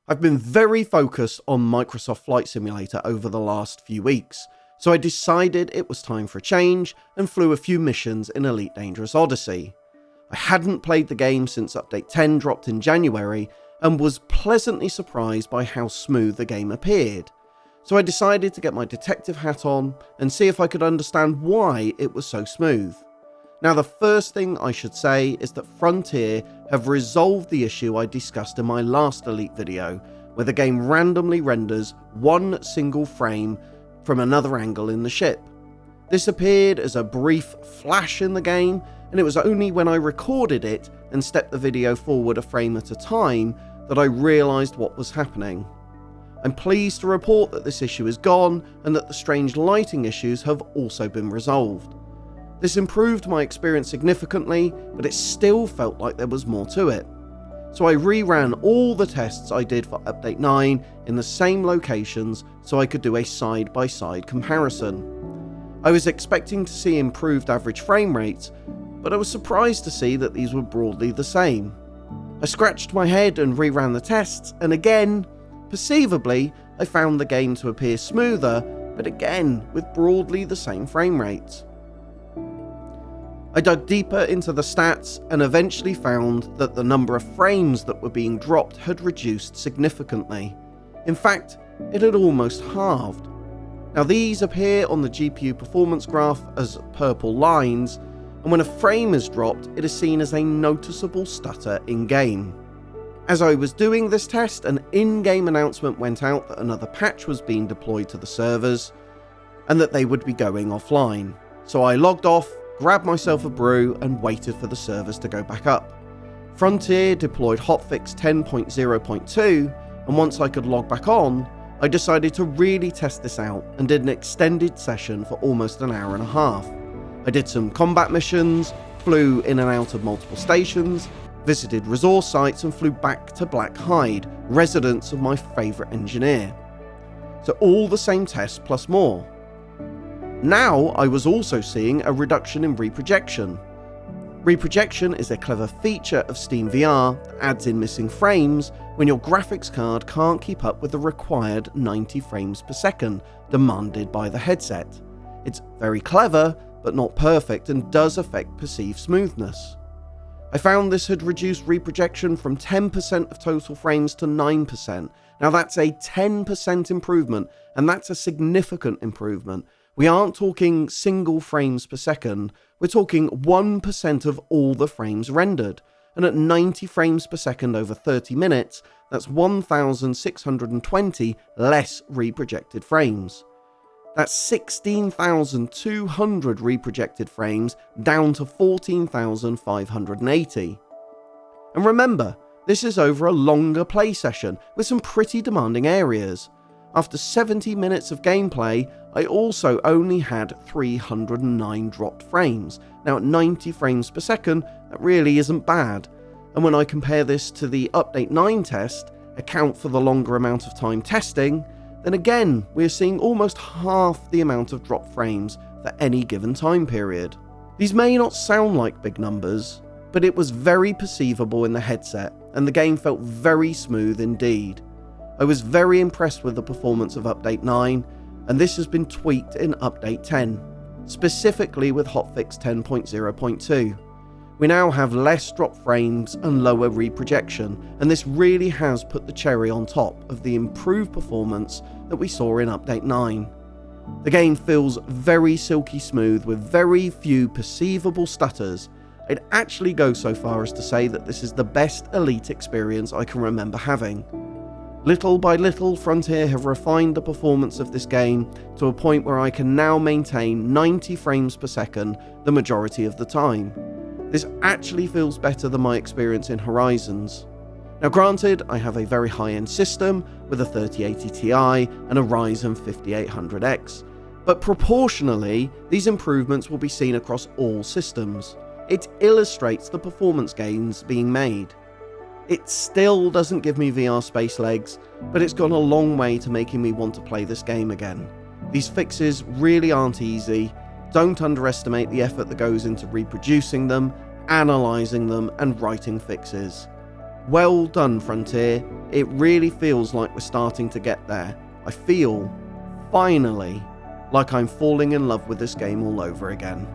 I've been very focused on Microsoft Flight Simulator over the last few weeks, so I decided it was time for a change and flew a few missions in Elite Dangerous Odyssey. I hadn't played the game since Update 10 dropped in January and was pleasantly surprised by how smooth the game appeared. So I decided to get my detective hat on and see if I could understand why it was so smooth. Now, the first thing I should say is that Frontier have resolved the issue I discussed in my last Elite video, where the game randomly renders one single frame from another angle in the ship. This appeared as a brief flash in the game, and it was only when I recorded it and stepped the video forward a frame at a time that I realised what was happening. I'm pleased to report that this issue is gone and that the strange lighting issues have also been resolved. This improved my experience significantly, but it still felt like there was more to it. So I reran all the tests I did for Update 9 in the same locations so I could do a side-by-side comparison. I was expecting to see improved average frame rates, but I was surprised to see that these were broadly the same. I scratched my head and reran the tests, and again, perceivably, I found the game to appear smoother, but again with broadly the same frame rates. I dug deeper into the stats and eventually found that the number of frames that were being dropped had reduced significantly. In fact, it had almost halved. Now, these appear on the GPU performance graph as purple lines, and when a frame is dropped, it is seen as a noticeable stutter in-game. As I was doing this test, an in-game announcement went out that another patch was being deployed to the servers and that they would be going offline. So I logged off, grabbed myself a brew and waited for the servers to go back up. Frontier deployed Hotfix 10.0.2, and once I could log back on, I decided to really test this out and did an extended session for almost an hour and a half. I did some combat missions, flew in and out of multiple stations, visited resource sites and flew back to Black Hide, residence of my favourite engineer. So all the same tests plus more. Now I was also seeing a reduction in reprojection. Reprojection is a clever feature of Steam VR that adds in missing frames when your graphics card can't keep up with the required 90 frames per second demanded by the headset. It's very clever, but not perfect, and does affect perceived smoothness. I found this had reduced reprojection from 10% of total frames to 9%. Now that's a 10% improvement, and that's a significant improvement. We aren't talking single frames per second, we're talking 1% of all the frames rendered, and at 90 frames per second over 30 minutes, that's 1,620 less reprojected frames. That's 16,200 reprojected frames down to 14,580. And remember, this is over a longer play session with some pretty demanding areas. After 70 minutes of gameplay, I also only had 309 dropped frames. Now at 90 frames per second, that really isn't bad. And when I compare this to the Update 9 test, account for the longer amount of time testing, then again, we're seeing almost half the amount of dropped frames for any given time period. These may not sound like big numbers, but it was very perceivable in the headset, and the game felt very smooth indeed. I was very impressed with the performance of Update 9, and this has been tweaked in Update 10, specifically with Hotfix 10.0.2. We now have less drop frames and lower reprojection, and this really has put the cherry on top of the improved performance that we saw in Update 9. The game feels very silky smooth with very few perceivable stutters. I'd actually go so far as to say that this is the best Elite experience I can remember having. Little by little, Frontier have refined the performance of this game to a point where I can now maintain 90 frames per second the majority of the time. This actually feels better than my experience in Horizons. Now granted, I have a very high-end system with a 3080 Ti and a Ryzen 5800X, but proportionally, these improvements will be seen across all systems. It illustrates the performance gains being made. It still doesn't give me VR space legs, but it's gone a long way to making me want to play this game again. These fixes really aren't easy. Don't underestimate the effort that goes into reproducing them, analysing them, and writing fixes. Well done, Frontier. It really feels like we're starting to get there. I feel, finally, like I'm falling in love with this game all over again.